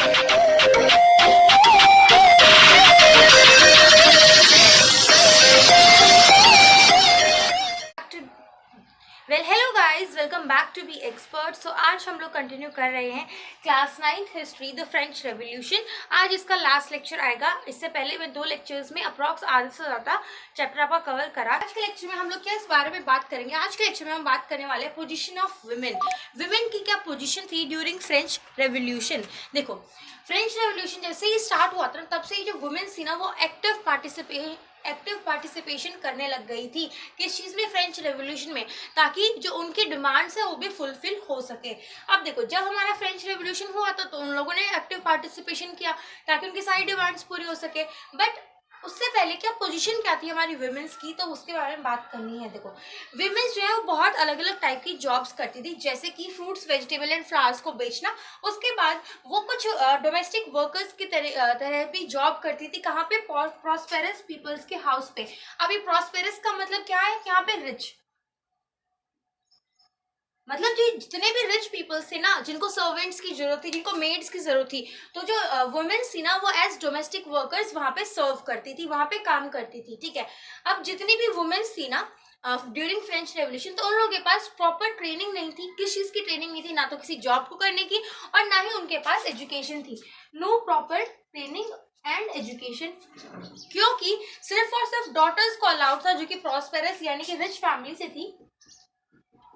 Hello guys, welcome back to be expert. So आज हम लोग कंटिन्यू कर रहे हैं class 9th history the French revolution. आज इसका लास्ट लेक्चर आएगा। इससे पहले मैं 2 लेक्चर्स में अप्रॉक्स आधे से ज़्यादा चैप्टर आपका कवर करा। आज के लेक्चर में हम लोग क्या इस बारे में बात करेंगे? आज के लेक्चर में हम बात करने वाले हैं पोजीशन ऑफ वुमेन। वुमेन की क्या पोजीशन थी ड्यूरिंग फ्रेंच रेवोल्यूशन। देखो, फ्रेंच रेवोल्यूशन जैसे ही स्टार्ट हुआ था तब से ही जो वुमेन थी ना, वो एक्टिव पार्टिसिपेशन करने लग गई थी किस चीज़ में? फ्रेंच रेवोल्यूशन में, ताकि जो उनकी डिमांड्स है वो भी फुलफिल हो सके। अब देखो, जब हमारा फ्रेंच रेवोल्यूशन हुआ था तो उन लोगों ने एक्टिव पार्टिसिपेशन किया ताकि उनकी सारी डिमांड्स पूरी हो सके। बट उससे पहले क्या पोजीशन क्या थी हमारी वुमेन्स की, तो उसके बारे में बात करनी है। देखो, वुमेन्स जो है वो बहुत अलग अलग टाइप की जॉब्स करती थी, जैसे कि फ्रूट्स, वेजिटेबल एंड फ्लावर्स को बेचना। उसके बाद वो कुछ डोमेस्टिक वर्कर्स की तरह भी जॉब करती थी। कहाँ पे? प्रॉस्पेरस पीपल्स के हाउस पे। अभी प्रॉस्पेरस का मतलब क्या है? यहाँ पे रिच, मतलब जो जितने भी रिच पीपल्स थे ना, जिनको सर्वेंट्स की जरूरत थी, जिनको मेड्स की जरूरत थी, तो जो वुमेन्स थी ना, वो एज डोमेस्टिक वर्कर्स वहां पे सर्व करती थी, वहां पे काम करती थी। ठीक है। अब जितनी भी वुमेन्स थी ना ड्यूरिंग फ्रेंच रेवोल्यूशन, तो उन लोगों के पास प्रॉपर ट्रेनिंग नहीं थी। किस चीज की ट्रेनिंग नहीं थी? ना तो किसी जॉब को करने की, और ना ही उनके पास एजुकेशन थी। No proper training and education, क्योंकि सिर्फ और सिर्फ डॉटर्स को अलाउड था, जो कि प्रॉस्पेरस यानी कि रिच फैमिली से थी।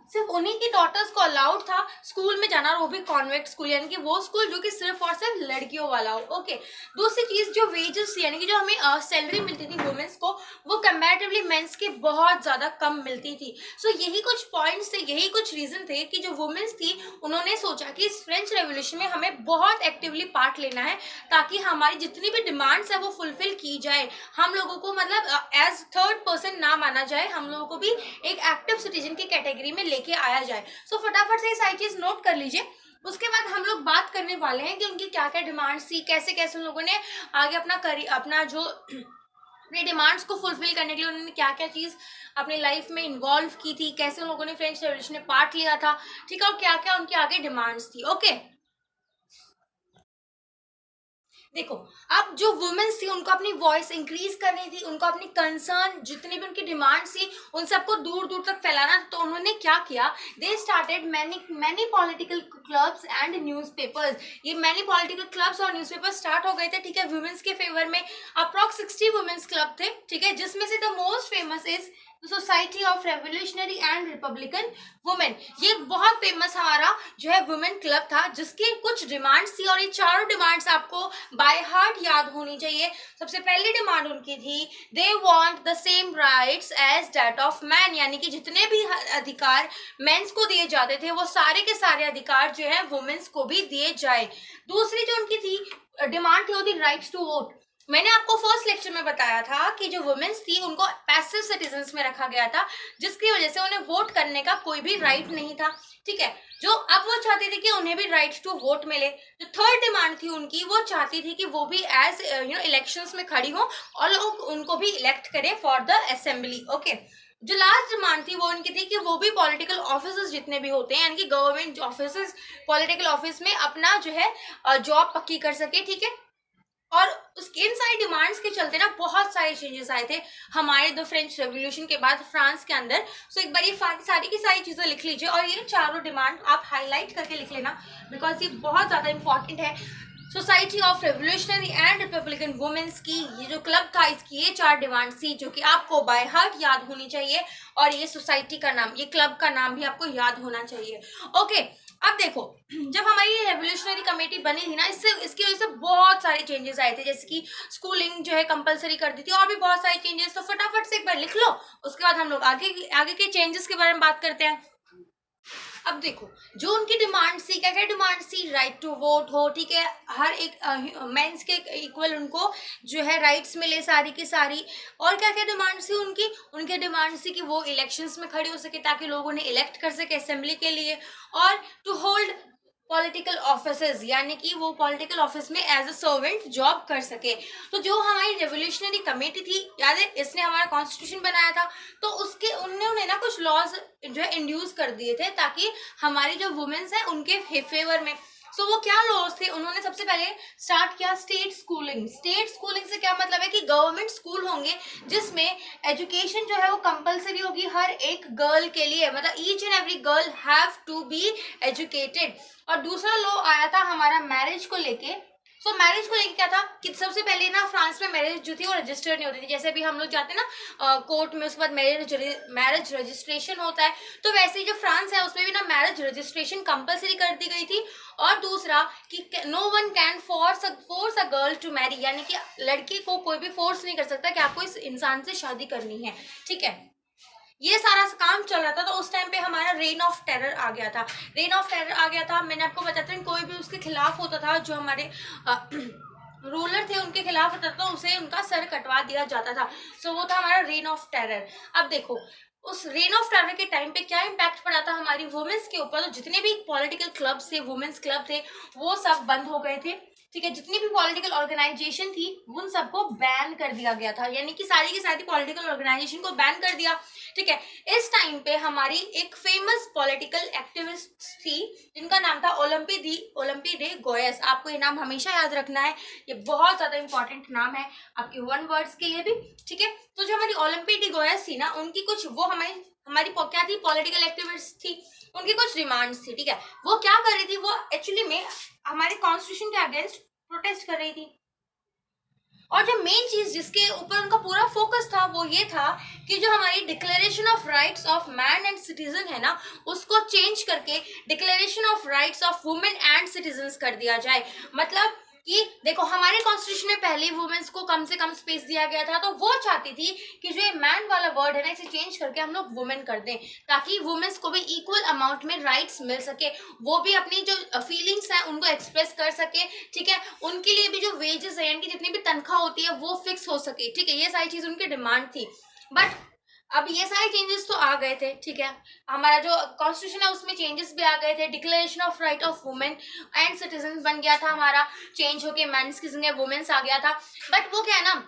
सिर्फ उन्हीं की डॉटर्स को अलाउड था स्कूल में जाना, और वो भी कॉन्वेंट स्कूल, यानी कि वो स्कूल जो कि सिर्फ और सिर्फ लड़कियों वाला हो। ओके। दूसरी चीज, जो वेजेस यानी कि जो हमें सैलरी मिलती थी वुमेन्स को, वो कंपैरेटिवली मेंस के बहुत ज्यादा कम मिलती थी। सो यही कुछ पॉइंट्स थे, यही कुछ रीजन थे कि जो वुमेन्स थी उन्होंने सोचा कि इस फ्रेंच रेवोल्यूशन में हमें बहुत एक्टिवली पार्ट लेना है, ताकि हमारी जितनी भी डिमांड्स है वो फुलफिल की जाए। हम लोगों को मतलब एज थर्ड पर्सन ना माना जाए, हम लोगों को भी एक एक्टिव सिटीजन की कैटेगरी में लेके आया जाए। सो फटाफट से सारी चीज नोट कर लीजिए। उसके बाद हम लोग बात करने वाले हैं कि उनकी क्या क्या डिमांड्स थी, कैसे कैसे उन लोगों ने आगे अपना जो अपनी डिमांड्स को फुलफिल करने के लिए उन्होंने क्या क्या चीज अपनी लाइफ में इन्वॉल्व की थी, कैसे उन लोगों ने फ्रेंच रेवोल्यूशन में पार्ट लिया था। ठीक है। और क्या क्या उनकी आगे डिमांड्स थी। ओके। देखो, अब जो वुमेन्स थी उनको अपनी वॉइस इंक्रीज करनी थी, उनको अपनी कंसर्न, जितनी भी उनकी डिमांड्स थी, उन सबको दूर दूर तक फैलाना। तो उन्होंने क्या किया? They started many political clubs and newspapers. ये मैनी पॉलिटिकल क्लब्स और न्यूज़पेपर स्टार्ट हो गए थे। ठीक है। वुमेन्स के फेवर में अप्रॉक्स 60 वुमेन्स क्लब थे। ठीक है। जिसमें से the most famous is society of revolutionary and Republican women. ये बहुत फेमस हमारा जो है वुमेन क्लब था, जिसकी कुछ डिमांड्स थी, और ये चारों डिमांड्स आपको बाय हार्ट याद होनी चाहिए। सबसे पहली डिमांड उनकी थी, they want the same rights as that of man, यानी कि जितने भी अधिकार मेंस को दिए जाते थे, वो सारे के सारे अधिकार जो है वुमेन्स को भी दिए जाए। दूसरी जो उनकी थी डिमांड थी, वो थी राइट्स टू वोट। मैंने आपको फर्स्ट लेक्चर में बताया था कि जो वुमेन्स थी उनको पैसिव सिटीजन्स में रखा गया था, जिसकी वजह से उन्हें वोट करने का कोई भी राइट नहीं था। ठीक है। जो अब वो चाहती थी कि उन्हें भी राइट टू वोट मिले। जो थर्ड डिमांड थी उनकी, वो चाहती थी कि वो भी एज इलेक्शंस में खड़ी हो और लोग उनको भी इलेक्ट करें फॉर द असेंबली। ओके। जो लास्ट डिमांड थी वो उनकी थी कि वो भी पॉलिटिकल ऑफिसर्स जितने भी होते हैं, यानी कि गवर्नमेंट ऑफिसर्स, पॉलिटिकल ऑफिस में अपना जो है जॉब पक्की कर सके। ठीक है। और उसके इन सारी डिमांड्स के चलते ना बहुत सारे चेंजेस आए थे हमारे द फ्रेंच रेवोल्यूशन के बाद फ्रांस के अंदर। सो एक बार ये सारी की सारी चीजें लिख लीजिए, और ये चारों डिमांड आप हाईलाइट करके लिख लेना, बिकॉज ये बहुत ज्यादा इंपॉर्टेंट है। Society of revolutionary and republican womens की ये जो क्लब था, इसकी ये 4 डिमांड थी जो कि आपको बाय हार्ट याद होनी चाहिए, और ये सोसाइटी का नाम, ये क्लब का नाम भी आपको याद होना चाहिए। ओके। अब देखो, जब हमारी रेवोल्यूशनरी कमेटी बनी थी ना, इसकी वजह से बहुत सारे चेंजेस आए थे, जैसे कि स्कूलिंग जो है कंपलसरी कर दी थी, और भी बहुत सारे चेंजेस। तो फटाफट से एक बार लिख लो, उसके बाद हम लोग आगे के चेंजेस के बारे में बात करते हैं। अब देखो, जो उनकी डिमांड्स थी, क्या क्या डिमांड्स थी? राइट टू वोट हो। ठीक है। हर एक मेंस के इक्वल उनको जो है राइट्स मिले सारी की सारी। और क्या क्या डिमांड्स थी उनके डिमांड्स थी कि वो इलेक्शंस में खड़े हो सके, ताकि लोग उन्हें इलेक्ट कर सके असेंबली के लिए, और टू होल्ड पॉलिटिकल ऑफिसेज, यानी कि वो पॉलिटिकल ऑफिस में एज अ सर्वेंट जॉब कर सके। तो जो हमारी रेवोल्यूशनरी कमेटी थी, याद है, इसने हमारा कॉन्स्टिट्यूशन बनाया था, तो उसके उन्होंने ना कुछ लॉज जो है इंड्यूस कर दिए थे, ताकि हमारी जो वुमेन्स है उनके फेवर में सो वो क्या लॉज थे, उन्होंने सबसे पहले स्टार्ट किया स्टेट स्कूलिंग। स्टेट स्कूलिंग से क्या मतलब है कि गवर्नमेंट स्कूल होंगे जिसमें एजुकेशन जो है वो कंपलसरी होगी हर एक गर्ल के लिए, मतलब each and every girl have to be educated. और दूसरा लॉ आया था हमारा मैरिज को लेके। सो मैरिज को लेके क्या था कि सबसे पहले ना फ्रांस में मैरिज जो थी वो रजिस्टर्ड नहीं होती थी, जैसे अभी हम लोग जाते हैं ना कोर्ट में, उसके बाद मैरिज रजिस्ट्रेशन होता है, तो वैसे ही जो फ्रांस है उसमें भी ना मैरिज रजिस्ट्रेशन कंपलसरी कर दी गई थी। और दूसरा कि no one can force a girl to marry, यानी कि लड़की को कोई भी फोर्स नहीं कर सकता कि आपको इस इंसान से शादी करनी है, ठीक है। ये सारा काम चल रहा था, तो उस टाइम पे हमारा रेन ऑफ टेरर आ गया था। रेन ऑफ टेरर आ गया था, मैंने आपको बताया था कोई भी उसके खिलाफ होता था, जो हमारे रूलर थे उनके खिलाफ होता था, तो उसे उनका सर कटवा दिया जाता था। सो वो था हमारा रेन ऑफ टेरर। अब देखो उस रेन ऑफ टेरर के टाइम पे क्या इम्पैक्ट पड़ा था हमारी वुमेन्स के ऊपर, तो जितने भी पॉलिटिकल क्लब थे, वुमेन्स क्लब थे, वो सब बंद हो गए थे, ठीक है। जितनी भी पॉलिटिकल ऑर्गेनाइजेशन थी उन सबको बैन कर दिया गया था, यानी कि सारी की सारी पॉलिटिकल ऑर्गेनाइजेशन को बैन कर दिया, ठीक है। इस टाइम पे हमारी एक फेमस पॉलिटिकल एक्टिविस्ट थी जिनका नाम था ओलंपी डे गोयस। आपको ये नाम हमेशा याद रखना है, ये बहुत ज्यादा इंपॉर्टेंट नाम है आपके वन वर्ड्स के लिए भी, ठीक है। तो जो हमारी ओलंपी डी गोयस थी ना, उनकी कुछ वो हमारी हमारी क्या थी, पॉलिटिकल एक्टिविस्ट थी, उनकी कुछ डिमांड्स थी, ठीक है। वो क्या कर रही थी, वो एक्चुअली में हमारे कॉन्स्टिट्यूशन के अगेंस्ट प्रोटेस्ट कर रही थी। और जो मेन चीज जिसके ऊपर उनका पूरा फोकस था वो ये था कि जो हमारी declaration of rights of man and citizen है ना, उसको चेंज करके declaration of rights of women and citizen कर दिया जाए। मतलब कि देखो हमारे कॉन्स्टिट्यूशन में पहले वुमेन्स को कम से कम स्पेस दिया गया था, तो वो चाहती थी कि जो ये मैन वाला वर्ड है ना, इसे चेंज करके हम लोग वुमेन कर दें, ताकि वुमेन्स को भी इक्वल अमाउंट में राइट्स मिल सके, वो भी अपनी जो फीलिंग्स हैं उनको एक्सप्रेस कर सके, ठीक है। उनके लिए भी जो वेजेस है यानी कि जितनी भी तनख्वाह होती है वो फिक्स हो सके, ठीक है। ये सारी चीज उनकी डिमांड थी। बट अब ये सारे चेंजेस तो आ गए थे, ठीक है। हमारा जो कॉन्स्टिट्यूशन है उसमें चेंजेस भी आ गए थे, declaration of right of women and citizen बन गया था हमारा, चेंज होके मेंस की जगह वुमेन्स आ गया था। बट वो क्या है ना,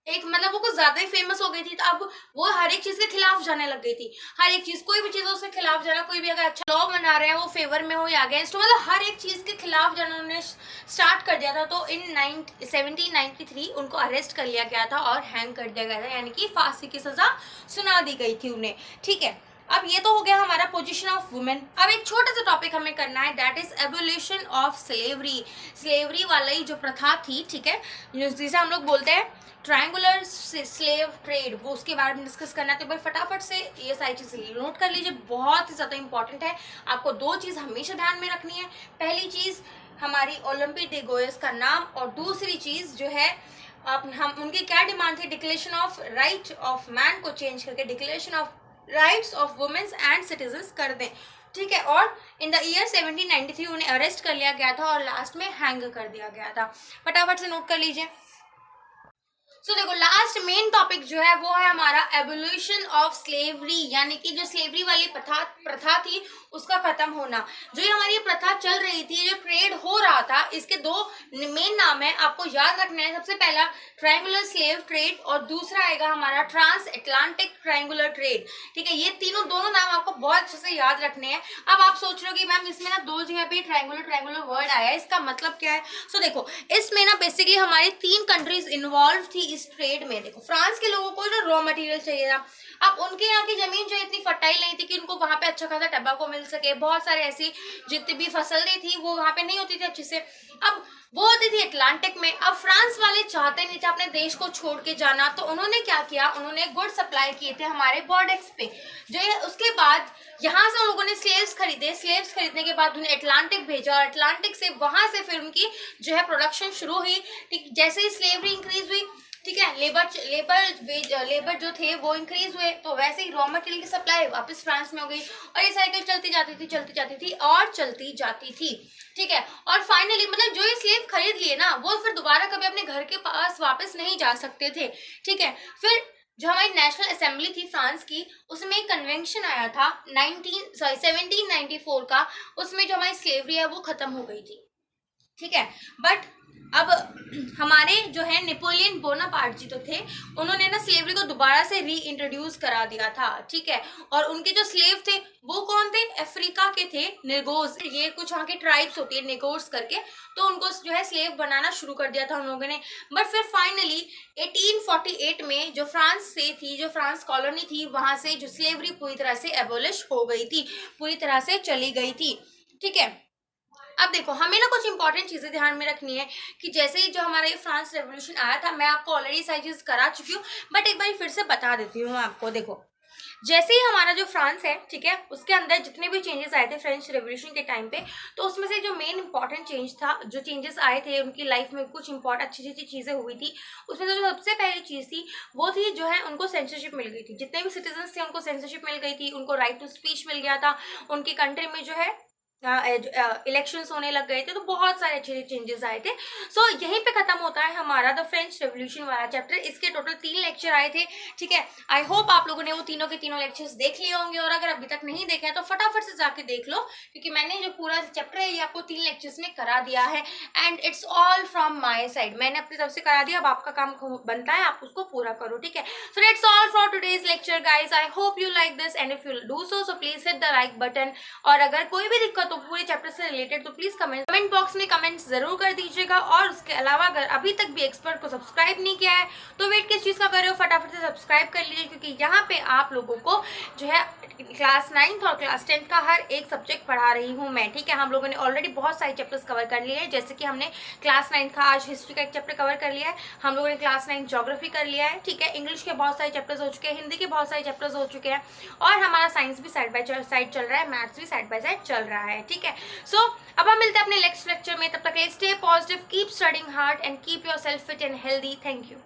एक मतलब वो कुछ ज्यादा ही फेमस हो गई थी, तो अब वो हर एक चीज के खिलाफ जाने लग गई थी। हर एक चीज, कोई भी चीज उसके खिलाफ जाना, कोई भी अगर अच्छा लॉ बना रहे हैं वो फेवर में हो या अगेंस्ट हो, मतलब हर एक चीज के खिलाफ जाना उन्होंने स्टार्ट कर दिया था। तो इन 1793 उनको अरेस्ट कर लिया गया था और हैंग कर दिया गया था, यानी कि फांसी की सजा सुना दी गई थी उन्हें, ठीक है। अब ये तो हो गया हमारा पोजीशन ऑफ वुमेन। अब एक छोटा सा टॉपिक हमें करना है, that is evolution of slavery. Slavery वाला ही जो प्रथा थी, ठीक है, जिसे हम लोग बोलते हैं ट्रायंगुलर स्लेव ट्रेड, वो उसके बारे में डिस्कस करना है। तो भाई फटाफट से ये सारी चीजें नोट कर लीजिए, बहुत ही ज्यादा इंपॉर्टेंट है। आपको दो चीज हमेशा ध्यान में रखनी है, पहली चीज हमारी ओलंपी डे गोयस का नाम, और दूसरी चीज जो है हम उनकी क्या डिमांड थी, declaration of right of man को चेंज करके declaration of rights of womens and citizens कर दें, ठीक है। और इन द ईयर 1793 उन्हें अरेस्ट कर लिया गया था और लास्ट में हैंग कर दिया गया था। फटाफट से नोट कर लीजिए। सो देखो लास्ट मेन टॉपिक जो है वो है हमारा एवोल्यूशन ऑफ स्लेवरी, यानी कि जो स्लेवरी वाली प्रथा थी उसका खत्म होना। जो ये हमारी प्रथा चल रही थी, जो ट्रेड हो रहा था, इसके दो मेन नाम है, आपको याद रखना है। सबसे पहला ट्रायंगुलर स्लेव ट्रेड और दूसरा आएगा हमारा ट्रांस अटलांटिक ट्रायंगुलर ट्रेड, ठीक है। ये दोनों नाम आपको बहुत अच्छे से याद रखने हैं। अब आप सोच रहे हो कि मैम इसमें ना दो जगह पे ट्रायंगुलर वर्ड आया है, इसका मतलब क्या है। सो देखो इसमें ना बेसिकली हमारी 3 कंट्रीज इन्वॉल्व थी इस ट्रेड में। देखो फ्रांस के लोगों को ना रॉ मटेरियल चाहिए था, अब उनके यहाँ की जमीन जो इतनी फर्टाइल नहीं थी कि उनको वहां पे अच्छा खासा टबाको मिल सके, बहुत सारे ऐसी जितनी भी फसलें थी वो वहां पे नहीं होती थी अच्छे से, अब वो होती थी अटलांटिक में। अब फ्रांस वाले चाहते नहीं थे अपने देश को छोड़ के जाना, तो उन्होंने क्या किया, उन्होंने गुड सप्लाई किए थे हमारे बॉर्डर्स पे, जो है उसके बाद यहाँ से लोगों ने स्लेव्स खरीदे, स्लेव्स खरीदने के बाद उन्हें अटलांटिक भेजा और अटलांटिक से वहां से फिर उनकी जो है प्रोडक्शन शुरू हुई, ठीक। जैसे ही स्लेवरी इंक्रीज हुई, ठीक है, लेबर जो थे वो इंक्रीज हुए, तो वैसे ही रॉ मटेरियल की सप्लाई वापस फ्रांस में हो गई और ये साइकिल चलती जाती थी, ठीक है। और फाइनली मतलब जो ये स्लेव खरीद लिए ना, वो फिर दोबारा कभी अपने घर के पास वापस नहीं जा सकते थे, ठीक है। फिर जो हमारी नेशनल असेंबली थी फ्रांस की, उसमें एक कन्वेंशन आया था 1794 का, उसमें जो हमारी स्लेवरी है वो खत्म हो गई थी। ठीक है। बट अब हमारे जो है नेपोलियन बोनापार्ट जी तो थे, उन्होंने ना स्लेवरी को दोबारा से री इंट्रोड्यूस करा दिया था, ठीक है। और उनके जो स्लेव थे वो कौन थे, अफ्रीका के थे, नेगोज, ये कुछ वहाँ की ट्राइब्स होती है नेगोज करके, तो उनको जो है स्लेव बनाना शुरू कर दिया था उन लोगों ने। बट फिर फाइनली 1848 में जो फ्रांस से थी, जो फ्रांस कॉलोनी थी, वहां से जो स्लेवरी पूरी तरह से एबोलिश हो गई थी, पूरी तरह से चली गई थी, ठीक है। अब देखो हमें ना कुछ इंपॉर्टेंट चीजें ध्यान में रखनी है कि जैसे ही जो हमारा ये फ्रांस रेवोल्यूशन आया था, मैं आपको ऑलरेडी सारी चीज करा चुकी हूँ, बट एक बार फिर से बता देती हूँ आपको। देखो जैसे ही हमारा जो फ्रांस है, ठीक है, उसके अंदर जितने भी चेंजेस आए थे फ्रेंच रेवोल्यूशन के टाइम पे, तो उसमें से जो मेन इंपॉर्टेंट चेंज था, जो चेंजेस आए थे उनकी लाइफ में कुछ इंपॉर्टेंट अच्छी अच्छी चीजें हुई थी, उसमें से जो सबसे पहली चीज थी वो थी जो है उनको सेंसरशिप मिल गई थी। जितने भी सिटीजन थे उनको सेंसरशिप मिल गई थी, उनको राइट टू स्पीच मिल गया था, उनकी कंट्री में जो है इलेक्शंस होने लग गए थे, तो बहुत सारे अच्छे चेंजेस आए थे। सो यहीं पे खत्म होता है हमारा द फ्रेंच रेवोल्यूशन वाला चैप्टर। इसके टोटल 3 लेक्चर आए थे, ठीक है। आई होप आप लोगों ने वो तीनों के तीनों लेक्चर्स देख लिए होंगे, और अगर अभी तक नहीं देखे हैं तो फटाफट से जाके देख लो, क्योंकि मैंने जो पूरा चैप्टर है ये आपको 3 लेक्चर्स में करा दिया है, and it's all from my side. मैंने अपनी तरफ से करा दिया, अब आपका काम बनता है आप उसको पूरा करो, ठीक है। So that's all for today's lecture guys. I hope you like this, and if you do so please hit the like button. और अगर कोई भी दिक्कत हो पूरे चैप्टर से रिलेटेड तो प्लीज कमेंट बॉक्स में कमेंट्स जरूर कर दीजिएगा। और उसके अलावा अगर अभी तक भी एक्सपर्ट को सब्सक्राइब नहीं किया है तो वेट किस चीज का कर रहे हो, फटाफट से सब्सक्राइब कर लीजिए, क्योंकि यहाँ पे आप लोगों को जो है क्लास 9th और क्लास 10th का हर एक सब्जेक्ट पढ़ा रही हूँ मैं, ठीक है। हम लोगों ने ऑलरेडी बहुत सारे चैप्टर्स कवर कर लिए हैं, जैसे कि हमने क्लास 9th का आज हिस्ट्री का एक चैप्टर कवर कर लिया है, हम लोगों ने क्लास 9 ज्योग्राफी कर लिया है, ठीक है। इंग्लिश के बहुत सारे चैप्टर्स हो चुके हैं, हिंदी के बहुत सारे चैप्टर्स हो चुके हैं, और हमारा साइंस भी साइड बाय साइड चल रहा है, मैथ्स भी साइड बाय साइड चल रहा है, ठीक है। सो अब हम मिलते हैं अपने नेक्स्ट लेक्चर में, तब तक stay positive, keep studying hard and keep yourself fit and healthy. Thank you.